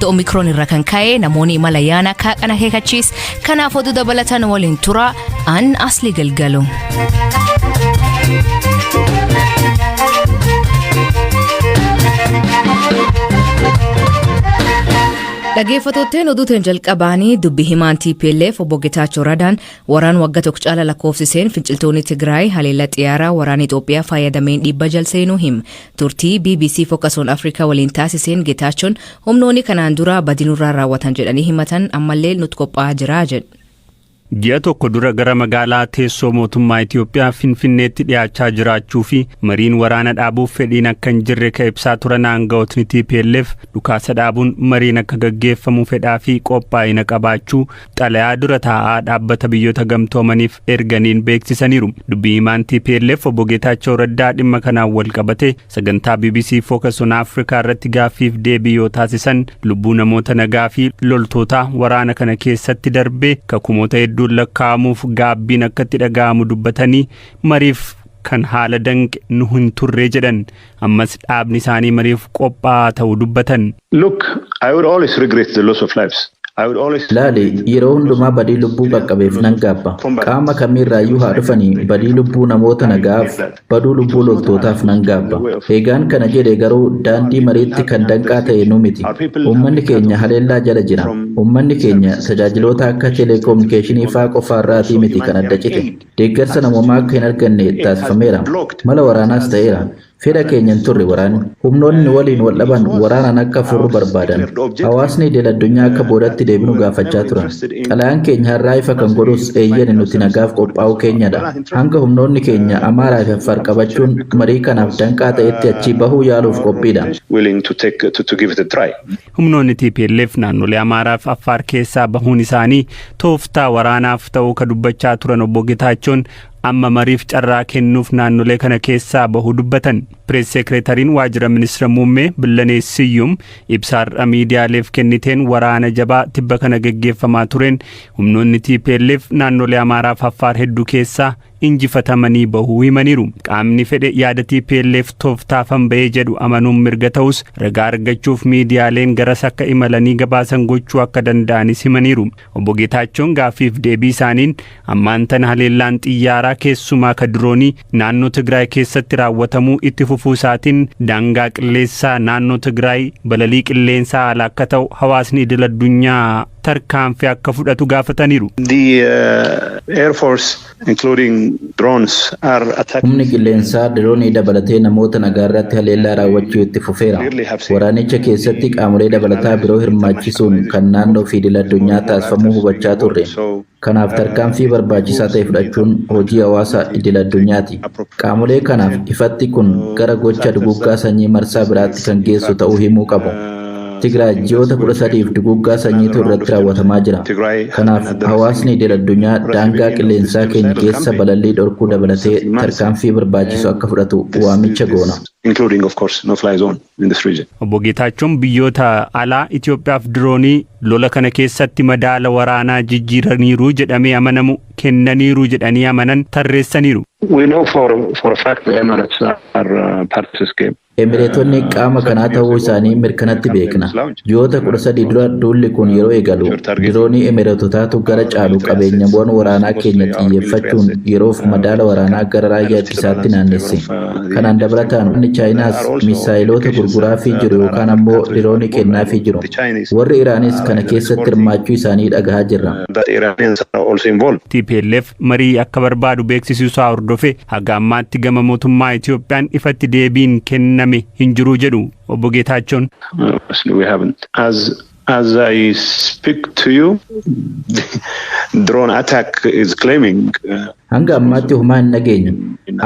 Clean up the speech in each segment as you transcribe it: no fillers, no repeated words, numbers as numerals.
Omikron irra kan ka'e namoonni imala yaana kaaqana heekachiis kanaaf oduu dabalatan waliin tura an asli galgalu. Dhaggeeffattoonni oduutiin jalqabaanii dubbii himaan TPLF obbo Getaachoo Radaan waraan waggaa tokko caala lakkoofsiseen finciltoonni Tigraay haleellaa xiyyaaraa waraana Itoophiyaa fayyadameen dhibba jalseenuu him. Turtii BBC Focus on Africa waliin taasiseen Getaachoon humnoonni kanaan dura badinurraa raawwatan jedhanii himatan ammallee nuti qophaa'aa jira jedhu. Ji'a tokko dura gara magaalaa teessoo mootummaa Itoophiyaa Finfinneetti dhiyaachaa jiraachuu fi mariin waraana dhaabuuf fedhiin akka hin jirre ka ibsaa turan aangawootni TPLF dhukaasa dhaabuun mariin akka gaggeeffamu fedhaa fi qophaa'ina qabaachuu xalayaa dura taa'aa dhaabbata biyyoota gamtoomaniif erganiin beeksisaniiru. Dubbii himaan TPLF obbo Getaachoo Raddaa dhimma kanaan wal qabate sagantaa BBC Focus on Africa irratti gaaffiif deebii yoo taasisan lubbuu namoota nagaa fi loltoota waraana kana keessatti darbee kumoota hedduun lakkaa'amuuf gaabbiin akkatti dhaga'amu dubbatanii mariif kan haala danqe nu hin turre jedhan ammas dhaabni isaanii mariif qophaa'aa ta'uu dubbatan. Look, I would always regret the loss of lives. Laali yeroo hundumaa badii lubbuu qaqqabeef nan gaabba. Qaama kamiirraayyuu haa dhufanii badii lubbuu namoota nagaaf baduu lubbuu loltootaaf nan gaabba. Eegaan kana jedhe garuu daandii mariitti kan danqaa ta'e nu miti. Uummanni keenya haleellaa jala jira. Uummanni keenya tajaajiloota akka teleekominikeeshinii faa qofaarraatii miti kan adda cite. Deeggarsa namoomaa akka hin arganne taasifameera. Mala waraanaas ta'eera. Fedha keenyan turre waraanni humnoonni waliin wal dhaban waraanan akka furru barbaadan hawaasni idil addunyaa akka boodatti deebinu gaafachaa turan xalayaan keenya har'aa ifa kan godhus eeyyani nuti nagaaf qophaa'uu keenyadha hanga humnoonni keenya Amaaraa fi Affaar qabachuun marii kanaaf danqaa ta'etti achii bahuu yaaluuf qophiidha. Humnoonni TPLF naannolee Amaaraa fi Affaar keessaa bahuun isaanii tooftaa waraanaaf ta'uu ka dubbachaa turan obbo Getaachoon amma mariif carraa kennuuf naannolee kana keessaa bahu dubbatan. Pirees Seekreetariin waajjira ministeera muummee Billanee Siyyum ibsaarra miidiyaaleef kenniteen waraana jabaa tibba kana gaggeeffamaa tureen humnoonni TPLF naannolee Amaaraa fi Affaar hedduu keessaa injifatamanii bahuu himaniiru. Qaamni fedhe yaada TPLF tooftaafan bahee jedhu amanuun mirga ta'us ragaa argachuuf miidiyaaleen garas akka imalanii gabaasan gochuu akka danda'anis himaniiru. Obbo Getaachoon gaaffiif deebii isaaniin ammaan tana haleellaan xiyyaaraa keessumaa ka diroonii naannoo Tigraay keessatti raawwatamuu itti fufuu isaatiin daangaa qilleensaa naannoo Tigraay balalii qilleensaa ala akka ta'u hawaasni idil addunyaa tarkaanfii akka fudhatu gaafataniiru. Air Force including drones are attacking. Humni qilleensaa diroonii dabalatee namoota nagaa irratti haleellaa raawwachuu itti fufeera. Waraanicha keessatti qaamolee dabalataa biroo hirmaachisuun kan naannoo fi idil addunyaa taasifamuu hubachaa turre. Kanaaf tarkaanfii barbaachisaa ta'e fudhachuun hojii hawaasa idil addunyaati. Qaamolee kanaaf ifatti kun gara gocha duguggaa sanyii marsaa biraatti kan geessu ta'uu himuu qabu. Tigraay ji'oota 13f duguggaa sanyiitu irratti raawwatamaa jira. Kanaaf hawaasni idil addunyaa daangaa qilleensaa keenya keessa balallii dhorkuu dabalatee tarkaanfii barbaachisu akka fudhatu waamicha goona. Including of course no fly zone in this region. Obbo Getaachoon biyyoota alaa Itoophiyaaf diroonii lola kana keessatti madaala waraanaa jijjiiraniiru jedhamee amanamu kennaniiru jedhanii amanan tarreessaniiru. We know for a fact the Emirates are part of this game. Emireetonni qaama kanaa ta'uu isaanii mirkanatti beekna. Ji'oota 13 dura duulli kun yeroo eegalu diroonii Emireetotaatu gara caalu qabeenyawwan waraanaa keenya xiyyeeffachuun yeroof madaala waraanaa gara raayyaa ittisaatti naannesse. Kanaan dabalataan inni Chaayinaas misaayilota gurguraa fi jiru yookaan ammoo diroonii kennaa fi jiru. Warri Iraanis kana keessatti hirmaachuu isaanii dhagahaa jirra. TPLF marii akka barbaadu beeksisuusaa hordofe haga ammaatti gama mootummaa Itoophiyaan ifatti deebiin kenname hin jiru jedhu obbo Getaachoon. We haven't. As I speak to you, drone attack is claiming. Hanga ammaatti humaa hin nageenyu.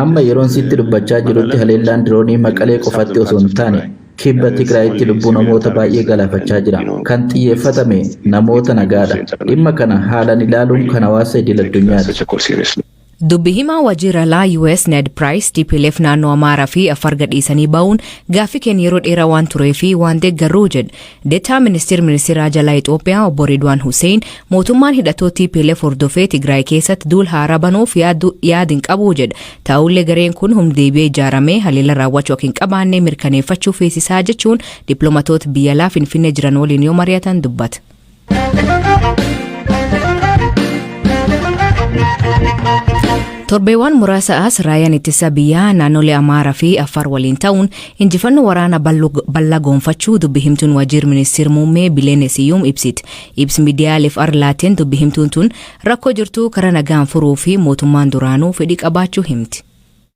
Amma yeroon sitti dubbachaa jirutti haleellaan diroonii Maqalee qofatti osoo hin taane kibba Tigraayitti lubbuu namoota baay'ee galaafachaa jira. Kan xiyyeeffatame namoota nagaadha. Dhimma kana haalaan ilaaluun kan hawaasa idil addunyaati. Dubbi himaa waajjira laa US Ned Price TPLF naannoo Amaaraa fi Affaar gadhiisanii ba'uun gaaffii keenya yeroo dheeraa waan turee fi waan deeggaruu jedhe. Deetaa ministeera jalaa Itoophiyaa obbo Ridwaan Hussein mootummaan hidhattoota TPLF hordofee Tigraay keessatti duula haaraa banuuf yaadin qabu jedhe. Ta'ullee gareen kun humna deebi'ee ijaaramee haleela raawwachuu akka hin qabaanne mirkaneeffachuu feesisaa jechuun dippiloomaatoota biyya alaa Finfinnee jiran waliin yoo mari'atan dubbata. Torbeewwan muraasa as raayaan ittisa biyyaa naannolee Amaaraa fi Affaar waliin ta'uun injifannoo waraana bal'aa goonfachuu dubbi himtuun waajjira ministeera muummee Bileen Siyuum ibsiti. Ibsi miidiyaaleef arlaateen dubbi himtuun tun rakkoo jirtuu karaa nagaan furuu fi mootummaan duraanuu fedhii qabaachuu himti.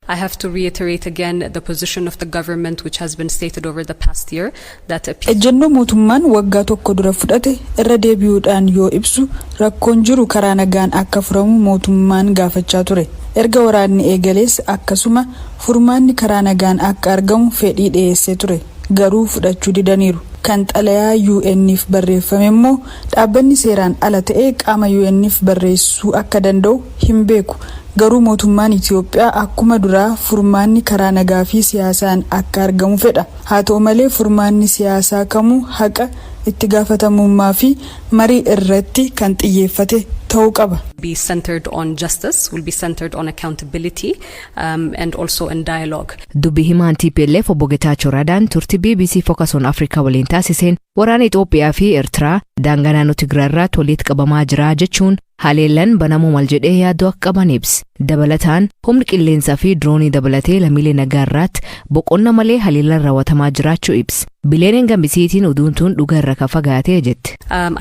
I have to reiterate again the position of the government which has been stated over the past year that ejjennoo mootummaan waggaa tokko dura fudhate irra deebi'uudhaan yoo ibsu rakkoon jiru karaa nagaan akka furamu mootummaan gaafachaa ture. Erga waraanni eegalees akkasuma furmaanni karaa nagaan akka argamu fedhii dhiyeessee ture. Garuu fudhachuu didaniiru. Kan xalayaa UN'if barreeffame immoo dhaabbanni seeraan ala ta'ee qaama UN'if barreessuu akka danda'u hin beeku. Garuu mootummaan Itoophiyaa akkuma duraa furmaanni karaa nagaa fi siyaasaan akka argamu fedha. Haa ta'u malee furmaanni siyaasaa kamuu haqa itti gaafatamummaa fi marii irratti kan xiyyeeffate ta'uu qaba. Be centered on justice, will be centered on accountability and also in dialogue. Dubbi himaan TPLF obbo Getaachoo Radaan turtii BBC Focus on Africa waliin taasiseen waraana Itoophiyaa fi Eertiraa daangaa naannoo Tigraay irratti walitti qabamaa jira jechuun haleellan banamuu mal jedhee yaaddoo akka qaban ibsi. Dabalataan humni qilleensaa fi diroonii dabalatee lammiilee nagaa irratti boqonna malee haleellan raawwatamaa jiraachuu ibsi. Bileen gambisiitiin oduuntuun dhugaa irra ka fagaatee jette.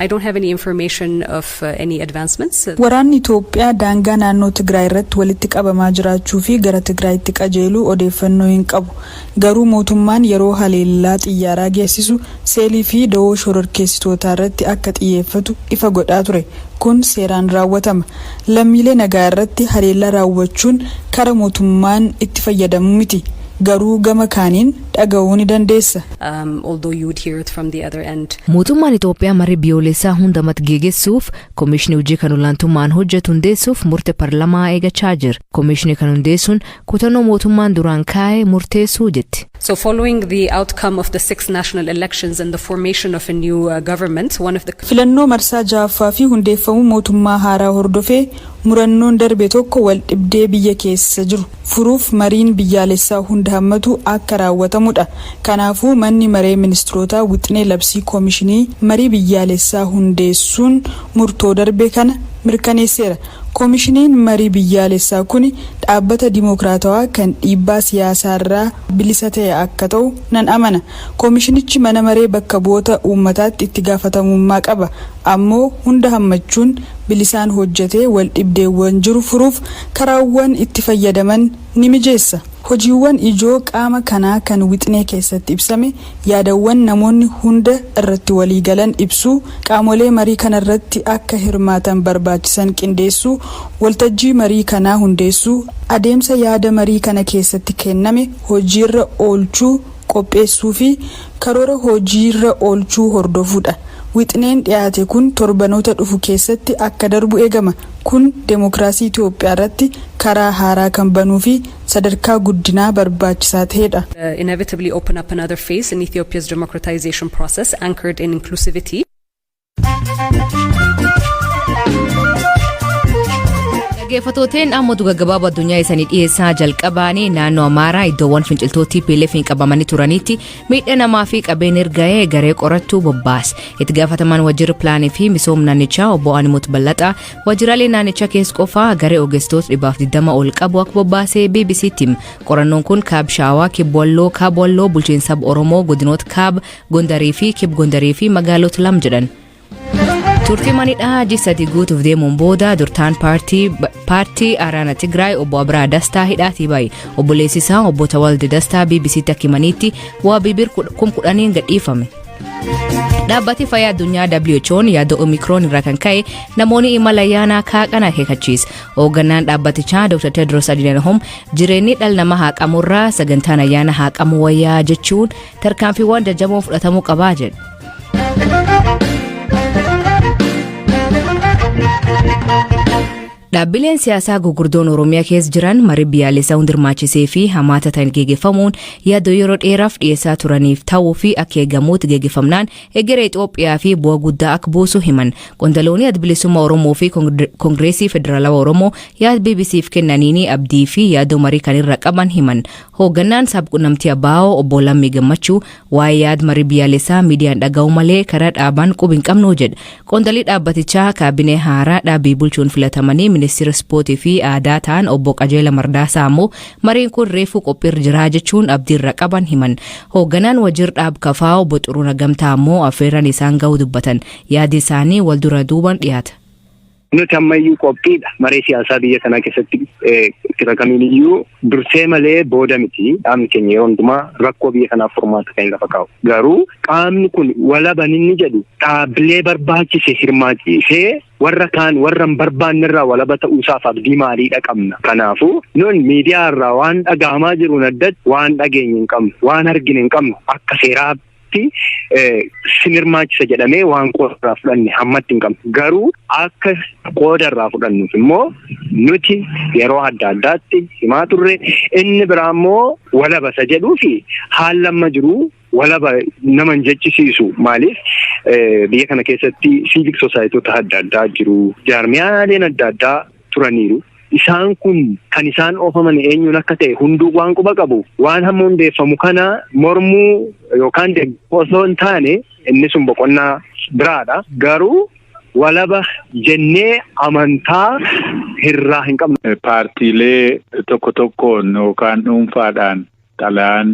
I don't have any information of any advancements. Waraanni Itoophiyaa daangaa naannoo Tigraay irratti walitti qabamaa jiraachuu fi gara Tigraayitti qajeeluu odeeffannoo hin qabu. Garuu mootummaan yeroo haleellaa xiyyaaraa geessisu seelii fi dawoo shororkeessitootaa irratti akka xiyyeeffatu ifa godhaa ture. Kun seeraan raawwatama. Lammiilee nagaa irratti haleellaa raawwachuun karaa mootummaan itti fayyadamu miti. Garuu gama kaaniin dhaga'uu ni dandeessa. Although you would hear it from the other end. Mootummaan Itoophiyaa marii biyyoolessaa hundumatti geggeessuuf Komishinii hojii kan olaantummaan hojjetu hundeessuuf murtee paarlamaa eegachaa jira. Komishinii kan hundeessuun kutannoo mootummaan duraan kaa'e murteessuu jetti. So following the outcome of the 6 national elections and the formation of a new government, one of the filannoo marsaa ja'affaa fi hundeeffamuu mootummaa haaraa hordofee murannoon darbe tokko wal dhibdee biyya keessa jiru furuuf mariin biyyaalessaa hunda hammatu akka raawwatamudha. Kanaafuu manni maree ministeerotaa wixinee labsii komishinii marii biyyaalessaa hundeessuun murtoo darbe kana mirkaneesseera. Komishiniin marii biyyaalessaa kun dhaabbata dimokiraatawaa kan dhiibbaa siyaasaarraa bilisa ta'e akka ta'u nan amana. Komishinichi mana maree bakka bu'oota uummataatti itti gaafatamummaa qaba. Ammoo hunda hammachuun bilisaan hojjetee wal dhibdeewwan jiru furuuf karaawwan itti fayyadaman ni mijeessa. Hojiiwwan ijoo qaama kanaa kan wixinee keessatti ibsame yaadawwan namoonni hunda irratti walii galan ibsuu, qaamolee marii kanarratti akka hirmaatan barbaachisan qindeessuu, waltajjii marii kanaa hundeessuu, adeemsa yaada marii kana keessatti kenname hojiirra oolchuu qopheessuu fi karoora hojiirra oolchuu hordofuudha. Wixineen dhiyaate kun torbanoota dhufu keessatti akka darbu eegama. Kun demokraasii Itoophiyaa irratti karaa haaraa kan banuu fi sadarkaa guddinaa barbaachisaa ta'edha. Inevitably open up another phase in Ethiopia's democratization process anchored in inclusivity. Dhaggeeffattoonni amma gabaabaa addunyaa isaanii dhiyeessaa jalqabanii naannoo Amaaraa iddoowwan finciltoota TPLF qabamanii turanitti miidhaa namaa fi qabeenya erga'ee garee qorattuu bobbaase. Itti gaafatamaan waajjira pilaanii fi misooma naannichaa obbo Animut Ballaxaa waajjiraalee naannichaa keessa qofaa garee ogeessitoota 120 ol qabu akka bobbaasee BBC'tti hime. Qorannoon kun kaab Shaawaa, Kibba Walloo, bulchiinsa Oromoo, godinoota kaab Gondarii fi Kibba Gondarii fi magaalota lama jedhan. Turtii manidhaa jisati guutuuf deemuun booda durtaan paartii Araana Tigraay obbo Abraa Dastaa hidhaatii baay'e. Obboleessisaa obbo Tawaldi Dastaa BBC'tti akka himanitti waa bibir 10,000 gadhiifame. Dhaabbati fayyaa addunyaa WHO'n yaada Omicron irraa kan ka'e namoonni imala yaanaa kaaqan akeekachiisa. Hoogganaan dhaabbatichaa Dr. Tedros Adhanom jireenyi dhala namaa haqamurraa sagantaan ayyaana haqamu wayyaa jechuun tarkaanfiiwwan jajjaboo fudhatamuu qabaa jedhe. Dhaabbileen siyaasaa gugurdoon Oromiyaa keessa jiran marii biyyaalessaa hundirmaachisee fi hamaata ta'an geggeeffamuun yaada yeroo dheeraaf dhiyeessaa turaniif ta'uu fi akka eegamuutti geggeeffamnaan egeree Itoophiyaa fi bu'aa guddaa akka buusu himan. Qondaloonni adda bilisummaa Oromoo fi Koongireesii Federaalawaa Oromoo yaada BBC'f kennaniin abdii fi yaada marii kan irra qaban himan. Hoogganaan sabquunnamtii ABO obbo Lammii Gammachuu waa'ee yaada marii biyyaalessaa miidiyaan dhaga'u malee karaa dhaabaan qubi hin qabnu jedha. Qondaalii dhaabbatichaa kaabinee haaraa dhaabii bulchuun filatamanii Ministeera Ispoortii fi aadaa ta'an obbo Qajeela Mardaasaa ammoo mariin kun reefuu qophiirra jira jechuun abdiirra qaban himan. Hoogganaan wajjir dhaab kafaa obbo Xuruuna Gamtaa ammoo affeerran isaan ga'uu dubbatan. Yaadi isaanii wal dura duuban dhiyaata. Nuti ammayyuu qophiidha maree siyaasaa biyya kanaa keessatti itti kamiiniyyuu dursee malee booda miti. Dhaabni keenya yeroo hundumaa rakkoo biyya kanaaf furmaata kan lafa kaa'u. Garuu qaamni kun walaban inni jedhu dhaabbilee barbaachise hirmaachisee warra kaan warra hin barbaanne irraa walaba ta'uusaaf abdii maaliidha qabna. Kanaafuu nun miidiyaa irraa waan dhaga'amaa jiruun addatti waan dhageenye hin qabnu, waan argine hin qabnu akka seeraa sinirmaachisa jedhamee waan qoodarraa fudhanne hammatti hin qabnu. Garuu akka qoodarraa fudhannuuf immoo nuti yeroo adda addaatti himaa turre inni biraa immoo walaba isa jedhuu fi haala amma jiru walaba nama hin jechisiisu. Maaliif biyya kana keessatti civic societyota adda addaa jiru, jaarmiyaaleen adda addaa turaniiru. Isaan kun kan isaan oofaman eenyuun akka ta'e hunduu waan quba qabu. Waan hamma hundeeffamu kana mormuu yookaan osoo hin taane inni sun boqonnaa biraadha. Garuu walaba jennee amantaa hirraa hin qabnu. Paartiilee tokko tokkoon yookaan dhuunfaadhaan xalayaan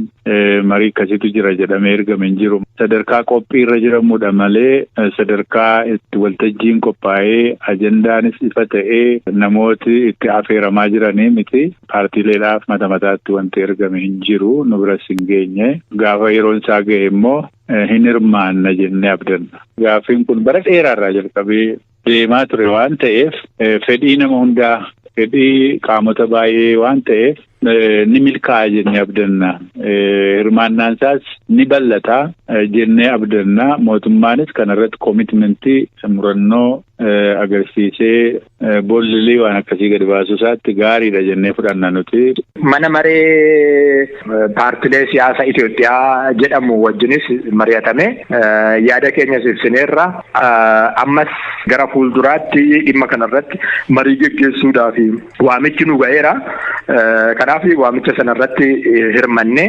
marii akkasiitu jira jedhamee ergame hin jiru. Sadarkaa qophii irra jiramudha malee sadarkaa itti waltajjiin qophaa'ee ajendaanis ifa ta'ee namooti itti affeeramaa jiranii miti. Paartiileedhaaf mata mataatti wanti ergame hin jiru, nu biras hin geenye. Gaafa yeroon isaa ga'e immoo hin hirmaanna jennee abdanna. Gaaffiin kun bara dheeraarraa jalqabee deemaa ture waan ta'eef fedhii nama hundaa, fedhii qaamota baay'ee waan ta'eef ni milkaa'a jennee abdanna. Hirmaannaan isaas ni bal'ata jennee abdanna. Mootummaanis kanarratti koomitmentii murannoo agarsiisee bollilii waan akkasii gadi baasuu isaatti gaariidha jennee fudhanna nuti. Mana maree paartilee siyaasaa Itoophiyaa jedhamu wajjinis mari'atame yaada keenyas ibsineerra. Ammas gara fuulduraatti dhimma kanarratti marii geggeessuudhaaf waamichi nu ga'eera. Kanaaf waamicha sanarratti hirmanne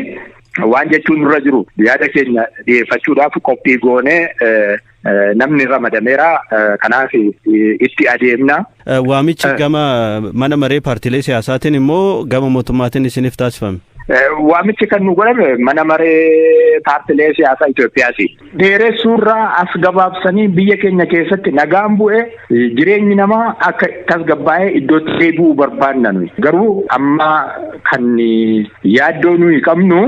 waan jechuun nurra jiru yaada keenya dhiyeeffachuudhaaf qophii goonee namni ramadameera. Kanaaf itti adeemna. Waamichi gama mana maree paartilee siyaasaatiin immoo gama mootummaatiin isiniif taasifame? Waamichi kan nu godhame mana maree paartilee siyaasaa Itoophiyaati. Dheeressuurraa as gabaabsanii biyya keenya keessatti nagaan bu'ee jireenyi namaa akka tasgabbaa'ee iddootti deebi'uu barbaanna nuyi. Garuu amma kan yaaddoo nuyi qabnu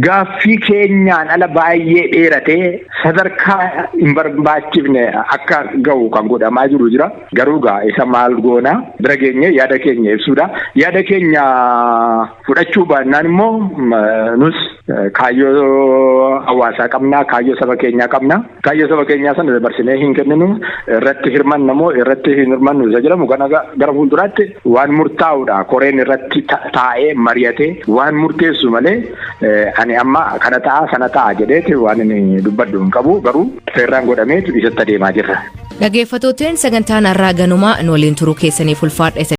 gaaffii keenyaan ala baay'ee dheeratee sadarkaa hin barbaachifne akka ga'u kan godhamaa jiru jira. Garuu isa maal goona bira geenye yaada keenya ibsuudha. Yaada keenya fudhachuu baannaan immoo nus kaayyoo hawaasaa qabna, kaayyoo saba keenyaa qabna. Kaayyoo saba keenyaa sana dabarsinee hin kenninu, irratti hirmanna moo irratti hin hirmannu isa jedhamu kana gara fuulduraatti waan murtaa'uudha. Koreen irratti taa'ee mari'atee waan murteessu malee ani amma kana ta'a sana ta'a jedheeti waan inni dubbadhu hin qabu. Garuu seerraan godhamee isatti adeemaa jirra. Dhaggeeffattootni sagantaan har'aa ganumaa nu waliin turuu keessaniif ulfaadha.